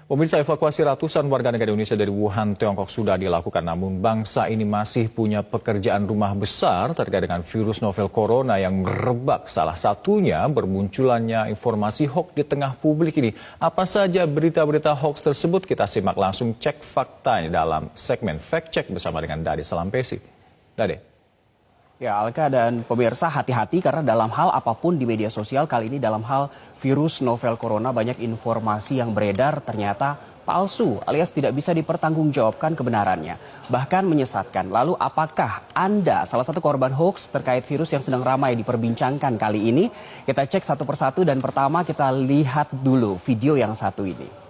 Pemirsa, evakuasi ratusan warga negara Indonesia dari Wuhan, Tiongkok sudah dilakukan. Namun bangsa ini masih punya pekerjaan rumah besar terkait dengan virus novel corona yang merebak. Salah satunya bermunculannya informasi hoax di tengah publik ini. Apa saja berita-berita hoax tersebut? Kita simak langsung cek faktanya dalam segmen Fact Check bersama dengan Dade Salampesi. Dade. Ya, Alka dan pemirsa hati-hati karena dalam hal apapun di media sosial kali ini dalam hal virus novel corona banyak informasi yang beredar ternyata palsu alias tidak bisa dipertanggungjawabkan kebenarannya. Bahkan menyesatkan. Lalu apakah Anda salah satu korban hoax terkait virus yang sedang ramai diperbincangkan kali ini? Kita cek satu persatu dan pertama kita lihat dulu video yang satu ini.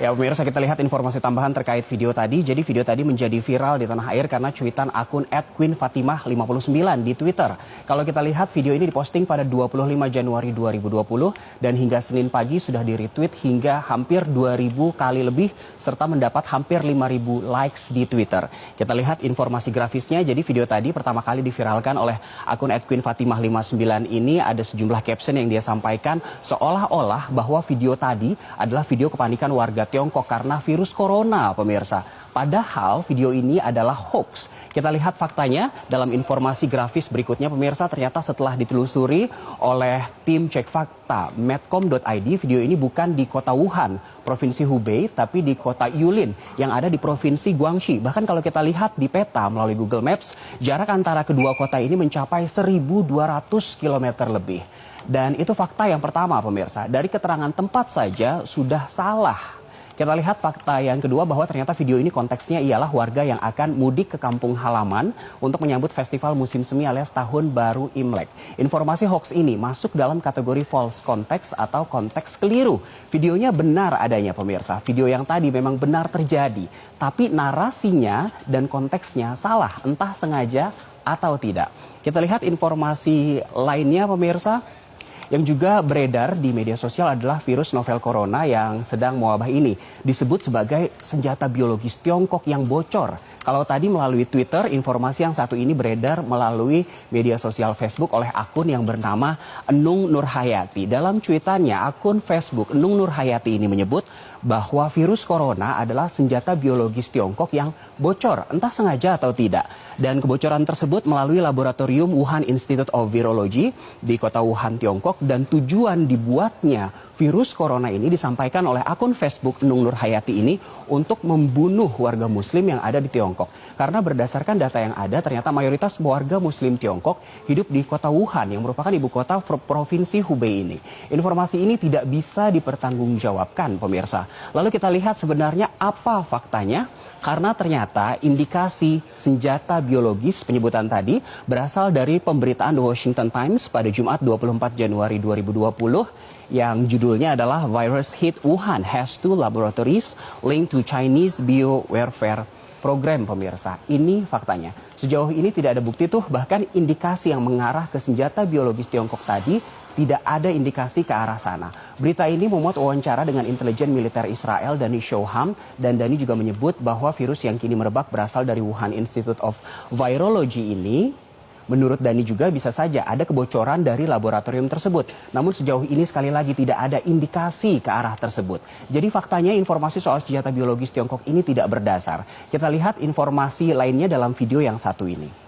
Ya pemirsa, kita lihat informasi tambahan terkait video tadi. Jadi video tadi menjadi viral di tanah air karena cuitan akun @queenfatimah59 di Twitter. Kalau kita lihat video ini diposting pada 25 Januari 2020 dan hingga Senin pagi sudah di-retweet hingga hampir 2000 kali lebih serta mendapat hampir 5000 likes di Twitter. Kita lihat informasi grafisnya. Jadi video tadi pertama kali diviralkan oleh akun @queenfatimah59 ini ada sejumlah caption yang dia sampaikan seolah-olah bahwa video tadi adalah video kepanikan warga Tiongkok karena virus corona, pemirsa. Padahal video ini adalah hoax. Kita lihat faktanya dalam informasi grafis berikutnya, pemirsa. Ternyata setelah ditelusuri oleh tim cek fakta medcom.id, video ini bukan di kota Wuhan, Provinsi Hubei, tapi di kota Yulin yang ada di Provinsi Guangxi. Bahkan kalau kita lihat di peta melalui Google Maps, jarak antara kedua kota ini mencapai 1.200 km lebih. Dan itu fakta yang pertama, pemirsa. Dari keterangan tempat saja sudah salah. Kita lihat fakta yang kedua bahwa ternyata video ini konteksnya ialah warga yang akan mudik ke kampung halaman untuk menyambut festival musim semi alias Tahun Baru Imlek. Informasi hoax ini masuk dalam kategori false context atau konteks keliru. Videonya benar adanya, pemirsa. Video yang tadi memang benar terjadi. Tapi narasinya dan konteksnya salah, entah sengaja atau tidak. Kita lihat informasi lainnya, pemirsa. Yang juga beredar di media sosial adalah virus novel corona yang sedang mewabah ini. Disebut sebagai senjata biologis Tiongkok yang bocor. Kalau tadi melalui Twitter, informasi yang satu ini beredar melalui media sosial Facebook oleh akun yang bernama Enung Nurhayati. Dalam cuitannya, akun Facebook Enung Nurhayati ini menyebut bahwa virus corona adalah senjata biologis Tiongkok yang bocor, entah sengaja atau tidak. Dan kebocoran tersebut melalui laboratorium Wuhan Institute of Virology di kota Wuhan, Tiongkok. Dan tujuan dibuatnya virus corona ini disampaikan oleh akun Facebook Enung Nurhayati ini untuk membunuh warga muslim yang ada di Tiongkok. Karena berdasarkan data yang ada, ternyata mayoritas warga muslim Tiongkok hidup di kota Wuhan yang merupakan ibu kota Provinsi Hubei ini. Informasi ini tidak bisa dipertanggungjawabkan, pemirsa. Lalu kita lihat sebenarnya apa faktanya, karena ternyata indikasi senjata biologis penyebutan tadi berasal dari pemberitaan The Washington Times pada Jumat 24 Januari 2020 yang judulnya adalah Virus Hit Wuhan Has Two Laboratories Linked to Chinese Biowarfare Program, pemirsa. Ini faktanya. Sejauh ini tidak ada bukti tuh, bahkan indikasi yang mengarah ke senjata biologis Tiongkok tadi tidak ada indikasi ke arah sana. Berita ini memuat wawancara dengan intelijen militer Israel Dani Shoham, dan Dani juga menyebut bahwa virus yang kini merebak berasal dari Wuhan Institute of Virology ini. Menurut Dani juga bisa saja ada kebocoran dari laboratorium tersebut. Namun sejauh ini sekali lagi tidak ada indikasi ke arah tersebut. Jadi faktanya informasi soal senjata biologis Tiongkok ini tidak berdasar. Kita lihat informasi lainnya dalam video yang satu ini.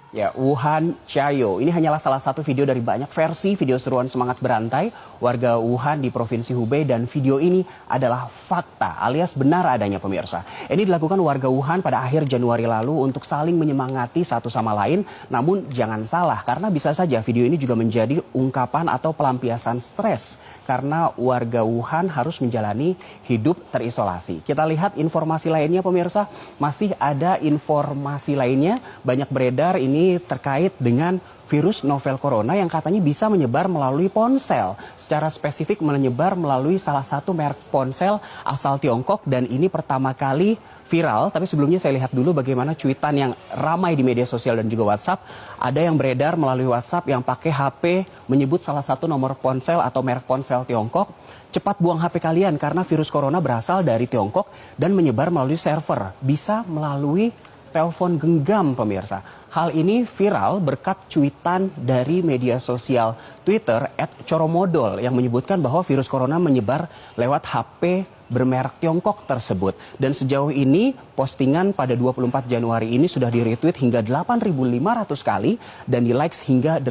Ya, Wuhan Chayo. Ini hanyalah salah satu video dari banyak versi video seruan semangat berantai warga Wuhan di Provinsi Hubei, dan video ini adalah fakta alias benar adanya, pemirsa. Ini dilakukan warga Wuhan pada akhir Januari lalu untuk saling menyemangati satu sama lain. Namun jangan salah, karena bisa saja video ini juga menjadi ungkapan atau pelampiasan stres karena warga Wuhan harus menjalani hidup terisolasi. Kita lihat informasi lainnya, pemirsa. Masih ada informasi lainnya banyak beredar ini ini terkait dengan virus novel corona yang katanya bisa menyebar melalui ponsel. Secara spesifik menyebar melalui salah satu merek ponsel asal Tiongkok dan ini pertama kali viral. Tapi sebelumnya saya lihat dulu bagaimana cuitan yang ramai di media sosial dan juga WhatsApp. Ada yang beredar melalui WhatsApp yang pakai HP menyebut salah satu nomor ponsel atau merek ponsel Tiongkok. Cepat buang HP kalian karena virus corona berasal dari Tiongkok dan menyebar melalui server. Bisa melalui telepon genggam pemirsa. Hal ini viral berkat cuitan dari media sosial Twitter @coromodol yang menyebutkan bahwa virus corona menyebar lewat HP bermerek Tiongkok tersebut. Dan sejauh ini postingan pada 24 Januari ini sudah di-retweet hingga 8.500 kali dan di-likes hingga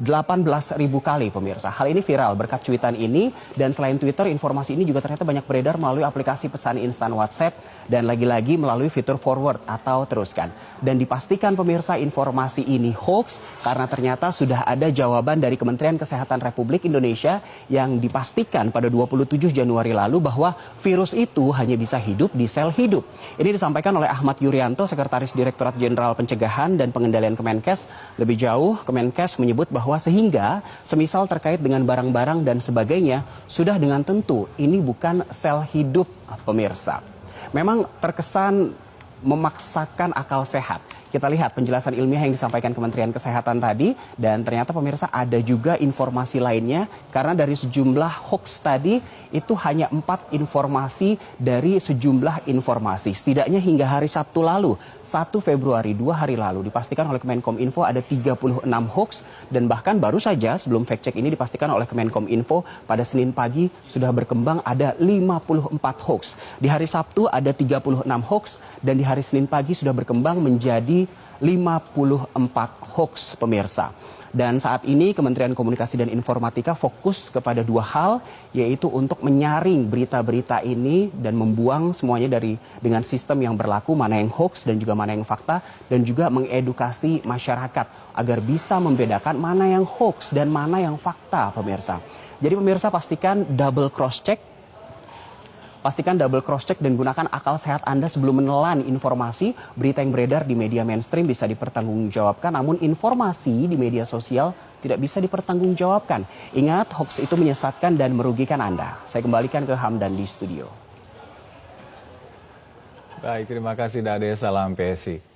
18.000 kali pemirsa. Hal ini viral berkat cuitan ini dan selain Twitter informasi ini juga ternyata banyak beredar melalui aplikasi pesan instan WhatsApp dan lagi-lagi melalui fitur forward atau teruskan. Dan dipastikan pemirsa informasi ini hoax karena ternyata sudah ada jawaban dari Kementerian Kesehatan Republik Indonesia yang dipastikan pada 27 Januari lalu bahwa virus itu hanya bisa hidup di sel hidup. Ini disampaikan oleh Ahmad Yuryanto, Sekretaris Direktorat Jenderal Pencegahan dan Pengendalian Kemenkes. Lebih jauh, Kemenkes menyebut bahwa sehingga semisal terkait dengan barang-barang dan sebagainya sudah dengan tentu ini bukan sel hidup pemirsa. Memang terkesan memaksakan akal sehat. Kita lihat penjelasan ilmiah yang disampaikan Kementerian Kesehatan tadi dan ternyata pemirsa ada juga informasi lainnya karena dari sejumlah hoax tadi itu hanya 4 informasi dari sejumlah informasi. Setidaknya hingga hari Sabtu lalu, 1 Februari, 2 hari lalu dipastikan oleh Kemenkominfo ada 36 hoax dan bahkan baru saja sebelum fact check ini dipastikan oleh Kemenkominfo pada Senin pagi sudah berkembang ada 54 hoax. Di hari Sabtu ada 36 hoax dan di hari Senin pagi sudah berkembang menjadi 54 hoax pemirsa. Dan saat ini Kementerian Komunikasi dan Informatika fokus kepada 2 hal, yaitu untuk menyaring berita-berita ini dan membuang semuanya dengan sistem yang berlaku, mana yang hoax dan juga mana yang fakta, dan juga mengedukasi masyarakat agar bisa membedakan mana yang hoax dan mana yang fakta pemirsa. Jadi pemirsa pastikan double cross check dan gunakan akal sehat Anda sebelum menelan informasi. Berita yang beredar di media mainstream bisa dipertanggungjawabkan, namun informasi di media sosial tidak bisa dipertanggungjawabkan. Ingat, hoax itu menyesatkan dan merugikan Anda. Saya kembalikan ke Hamdan di studio. Baik, terima kasih Dade, salam PSI.